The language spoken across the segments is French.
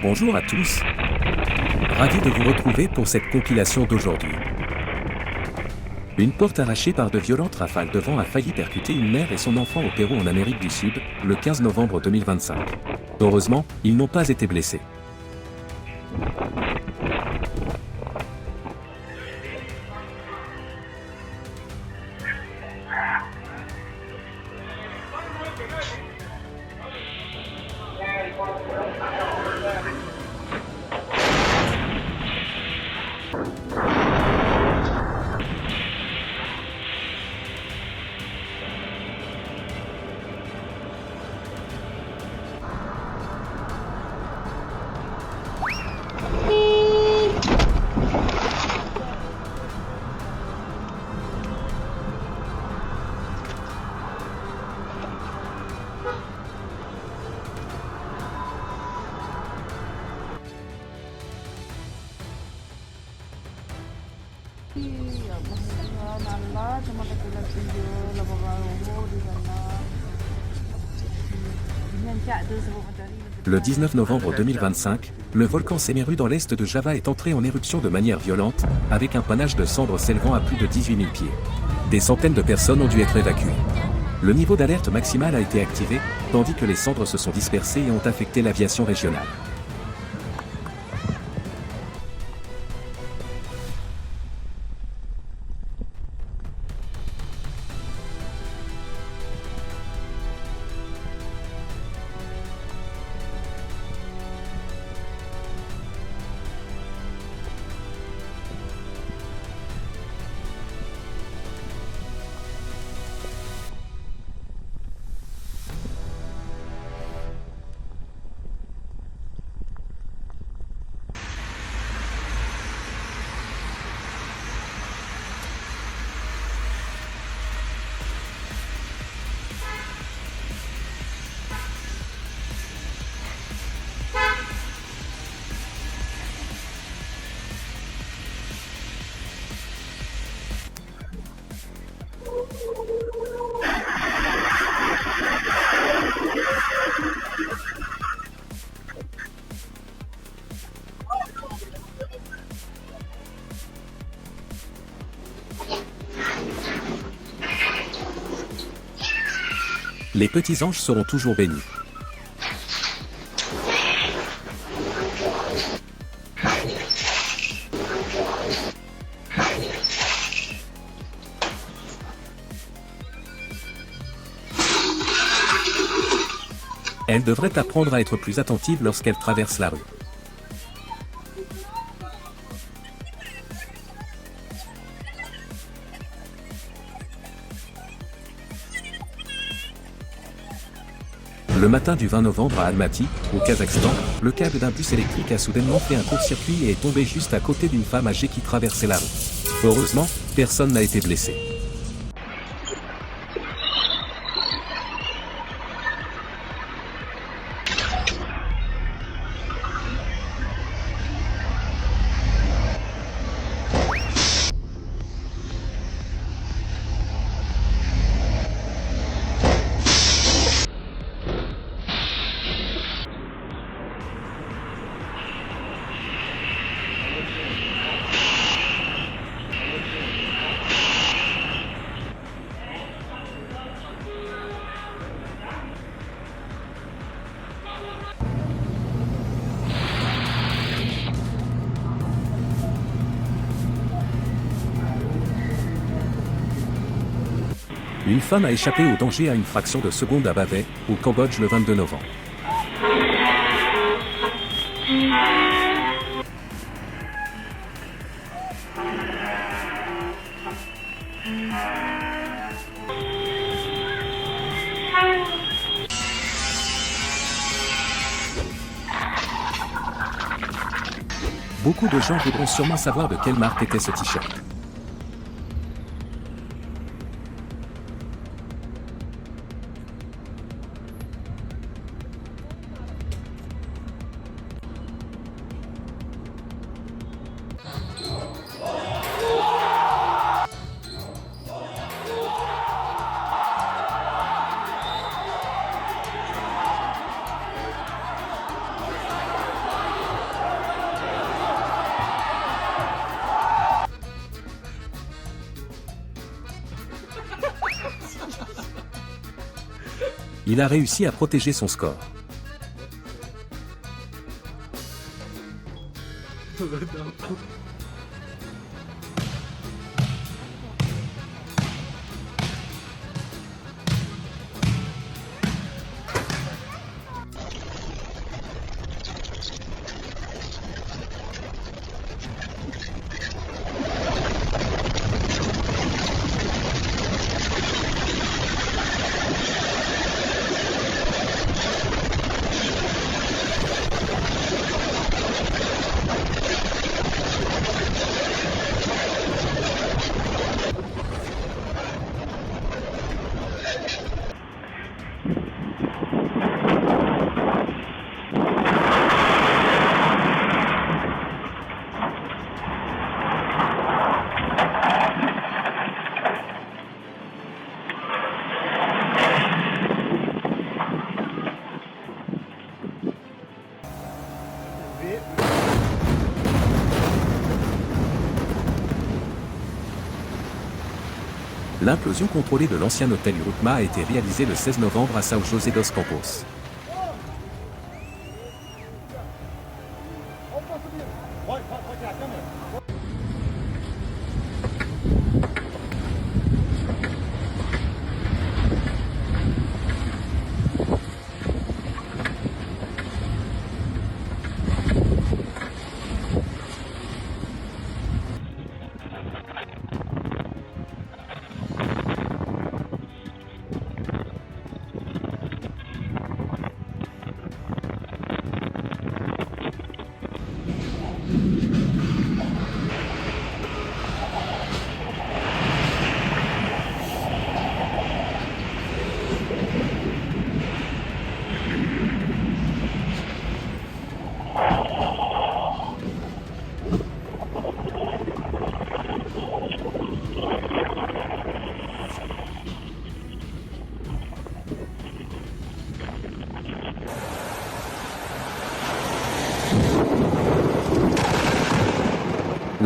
Bonjour à tous. Ravi de vous retrouver pour cette compilation d'aujourd'hui. Une porte arrachée par de violentes rafales de vent a failli percuter une mère et son enfant au Pérou en Amérique du Sud, le 15 novembre 2025. Heureusement, ils n'ont pas été blessés. Le 19 novembre 2025, le volcan Semeru dans l'est de Java est entré en éruption de manière violente, avec un panache de cendres s'élevant à plus de 18 000 pieds. Des centaines de personnes ont dû être évacuées. Le niveau d'alerte maximale a été activé, tandis que les cendres se sont dispersées et ont affecté l'aviation régionale. Les petits anges seront toujours bénis. Elle devrait apprendre à être plus attentive lorsqu'elle traverse la rue. Le matin du 20 novembre à Almaty, au Kazakhstan, le câble d'un bus électrique a soudainement fait un court-circuit et est tombé juste à côté d'une femme âgée qui traversait la rue. Heureusement, personne n'a été blessé. Une femme a échappé au danger à une fraction de seconde à Bavet, au Cambodge le 22 novembre. Beaucoup de gens voudront sûrement savoir de quelle marque était ce t-shirt. Il a réussi à protéger son score. L'implosion contrôlée de l'ancien hôtel Urutma a été réalisée le 16 novembre à São José dos Campos.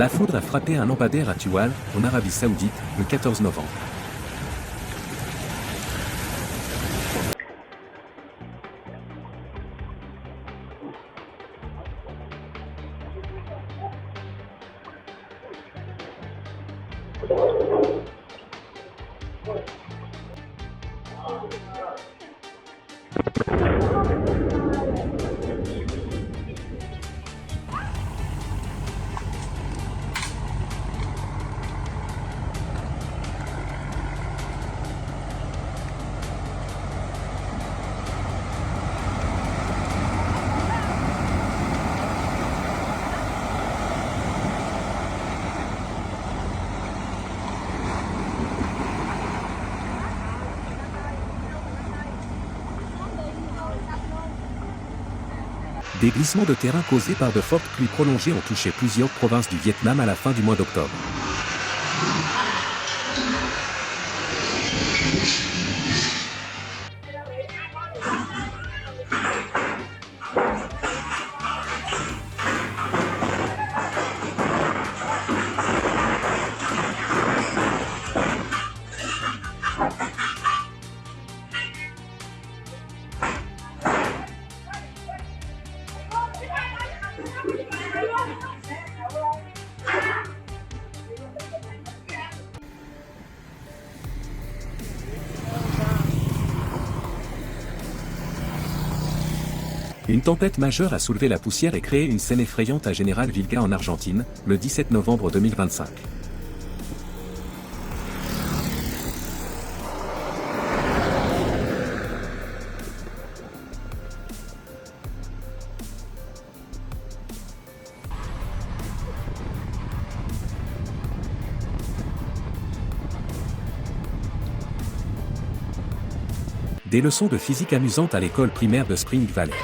La foudre a frappé un lampadaire à Tuwal, en Arabie Saoudite, le 14 novembre. Des glissements de terrain causés par de fortes pluies prolongées ont touché plusieurs provinces du Vietnam à la fin du mois d'octobre. Une tempête majeure a soulevé la poussière et créé une scène effrayante à General Vilca en Argentine, le 17 novembre 2025. Des leçons de physique amusantes à l'école primaire de Spring Valley.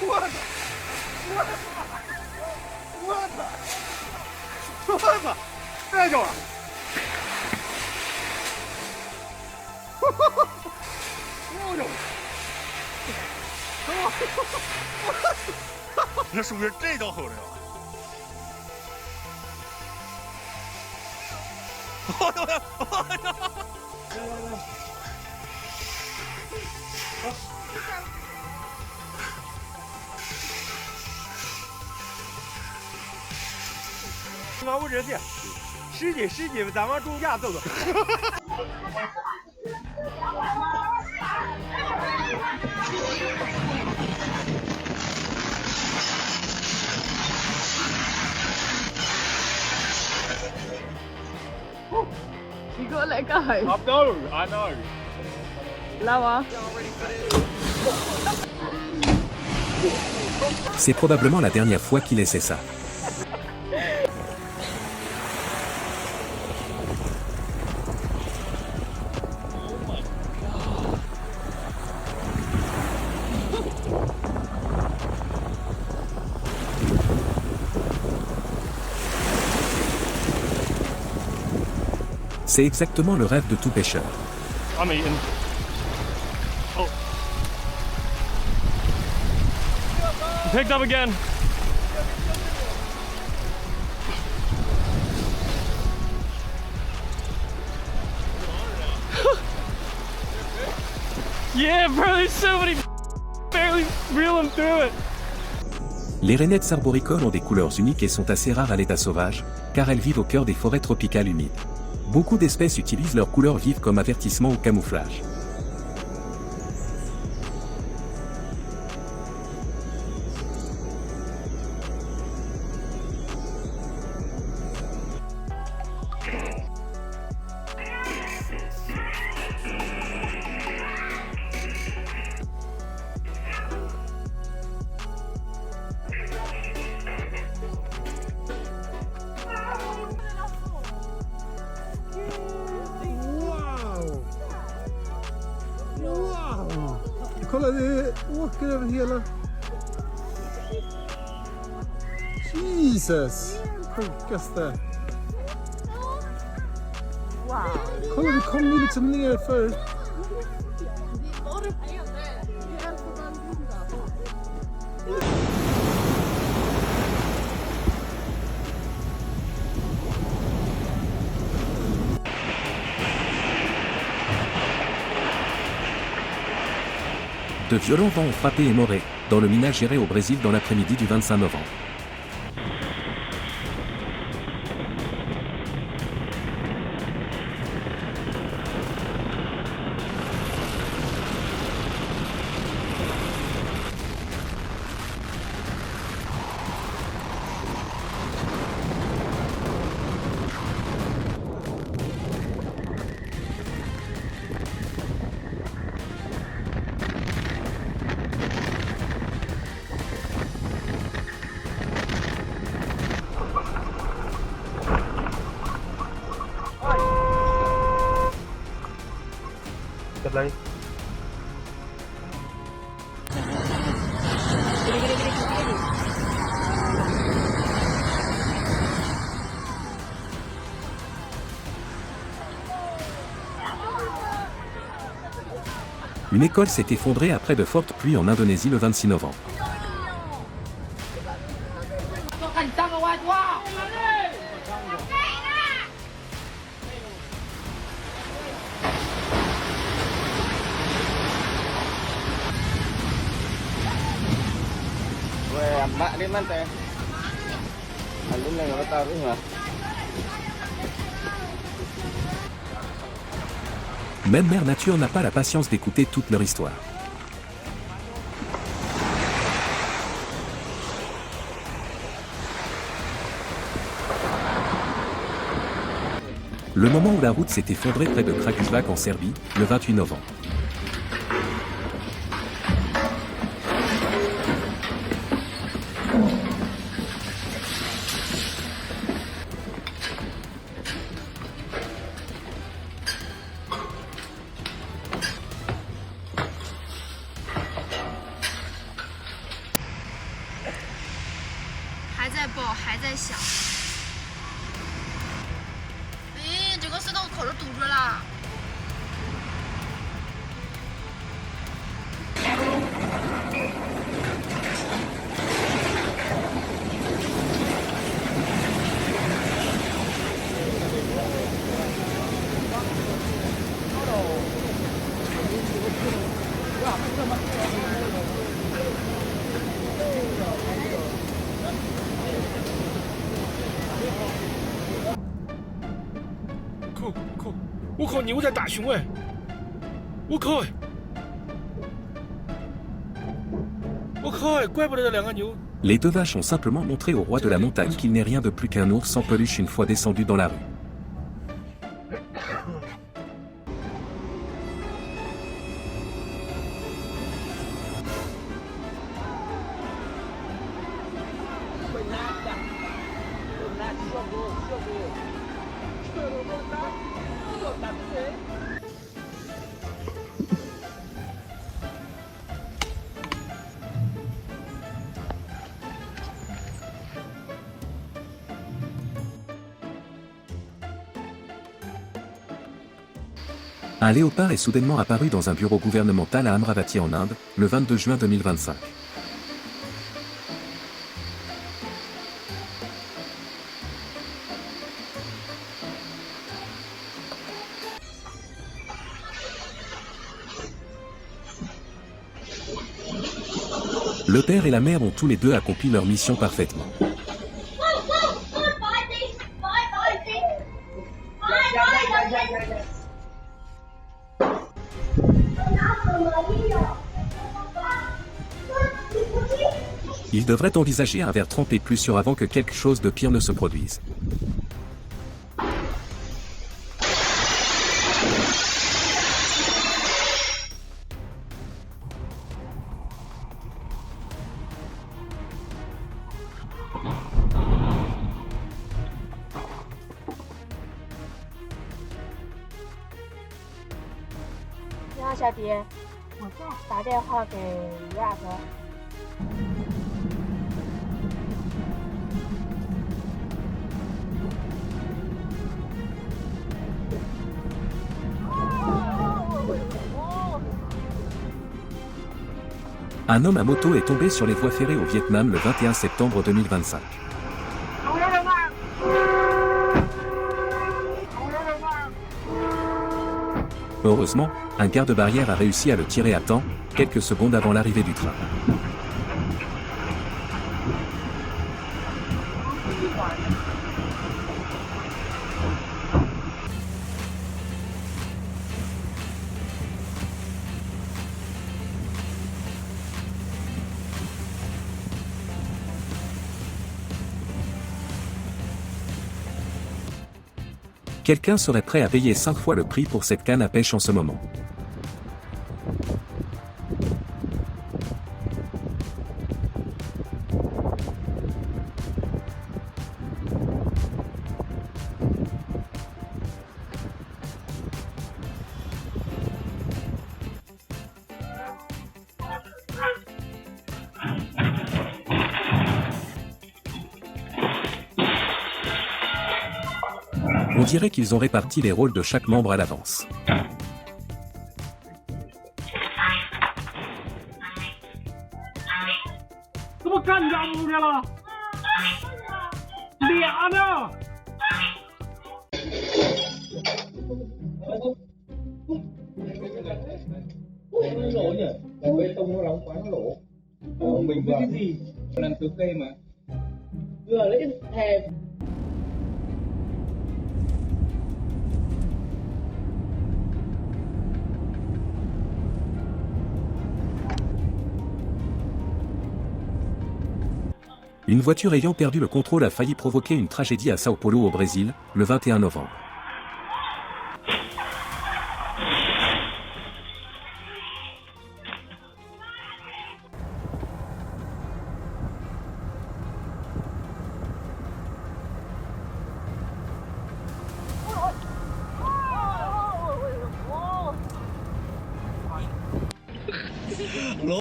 我操！我操！太重了！又重！那是不是这道后头？往我这去，使劲，咱往中间走走。你给我来个海。I know. 来吧。 C'est probablement la dernière fois qu'il essaie ça. C'est exactement le rêve de tout pêcheur. I'm eating. Oh. Picked up again. Yeah, bro, there's so many. Barely reeling through it. Les rainettes arboricoles ont des couleurs uniques et sont assez rares à l'état sauvage, car elles vivent au cœur des forêts tropicales humides. Beaucoup d'espèces utilisent leurs couleurs vives comme avertissement ou camouflage. Kolla, det åker över hela... Jesus! Sjukaste. Wow. Kolla, vi kom ju liksom ner för... De violents vents ont frappé Emoré, dans le Minas Gerais au Brésil dans l'après-midi du 25 novembre. Une école s'est effondrée après de fortes pluies en Indonésie le 26 novembre. Même Mère Nature n'a pas la patience d'écouter toute leur histoire. Le moment où la route s'est effondrée près de Kragujevac en Serbie, le 28 novembre. 还在爆，还在响。哎，这个隧道口都堵住了。我靠，牛在打熊哎！我靠！我靠！怪不得这两个牛。 Les deux vaches ont simplement montré au roi de la montagne qu'il n'est rien de plus qu'un ours en peluche une fois descendu dans la rue. Un léopard est soudainement apparu dans un bureau gouvernemental à Amravati en Inde, le 22 juin 2025. Le père et la mère ont tous les deux accompli leur mission parfaitement. Il devrait envisager un verre trempé plus sûr avant que quelque chose de pire ne se produise.你好，小迪，我打电话给亚哥。Un homme à moto est tombé sur les voies ferrées au Vietnam le 21 septembre 2025. Heureusement, un garde-barrière a réussi à le tirer à temps, quelques secondes avant l'arrivée du train. Quelqu'un serait prêt à payer 5 fois le prix pour cette canne à pêche en ce moment. On dirait qu'ils ont réparti les rôles de chaque membre à l'avance. Une voiture ayant perdu le contrôle a failli provoquer une tragédie à Sao Paulo au Brésil, le 21 novembre.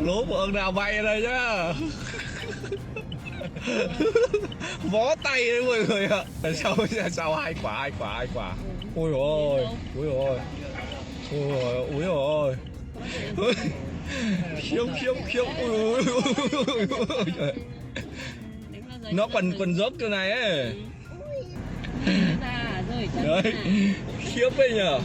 lỗ một ơn nào bay đây chứ Bó tay đấy mọi người ạ. Sau hai quả. Ôi ôi. Ôi ôi. Khiếp. Ôi. Nó còn dốc chỗ này ấy. Đấy. Khiếp ấy nhờ.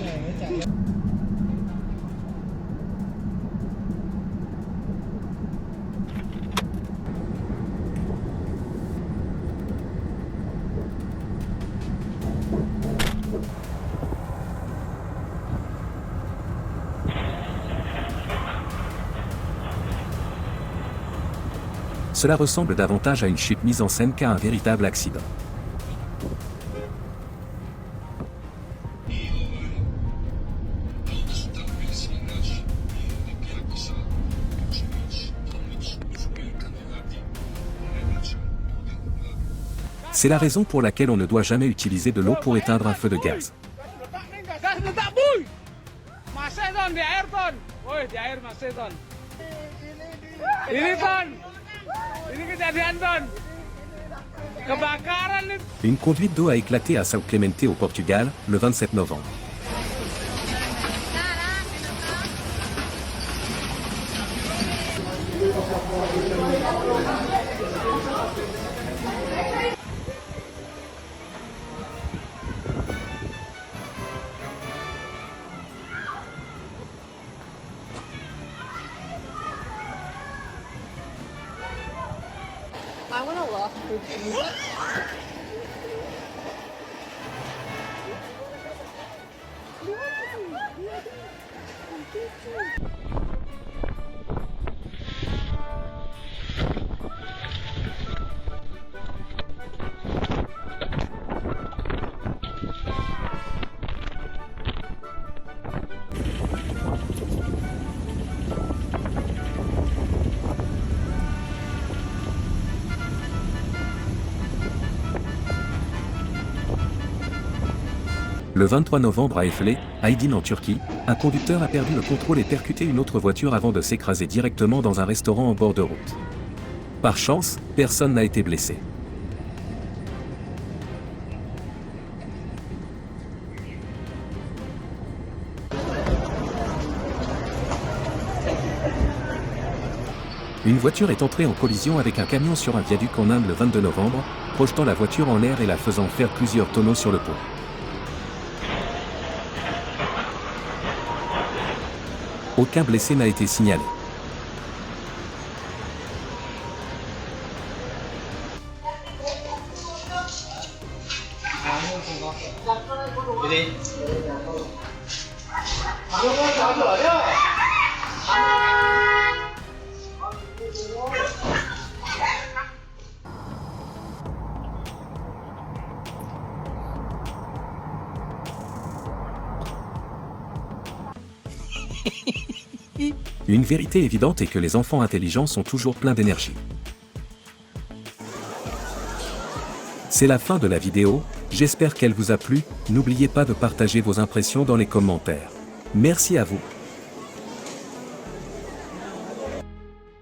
Cela ressemble davantage à une chute mise en scène qu'à un véritable accident. C'est la raison pour laquelle on ne doit jamais utiliser de l'eau pour éteindre un feu de gaz. Gas letak boy. Masih Ton, di air Ton. Woi, di air masih Ton. Ini Ton. Ini kejadian Ton. Kebakaran nih. Une conduite d'eau a éclaté à São Clemente au Portugal, le 27 novembre. I wanna look. Le 23 novembre à Efle, Aydin en Turquie, un conducteur a perdu le contrôle et percuté une autre voiture avant de s'écraser directement dans un restaurant en bord de route. Par chance, personne n'a été blessé. Une voiture est entrée en collision avec un camion sur un viaduc en Inde le 22 novembre, projetant la voiture en l'air et la faisant faire plusieurs tonneaux sur le pont. Aucun blessé n'a été signalé. Une vérité évidente est que les enfants intelligents sont toujours pleins d'énergie. C'est la fin de la vidéo, j'espère qu'elle vous a plu, n'oubliez pas de partager vos impressions dans les commentaires. Merci à vous.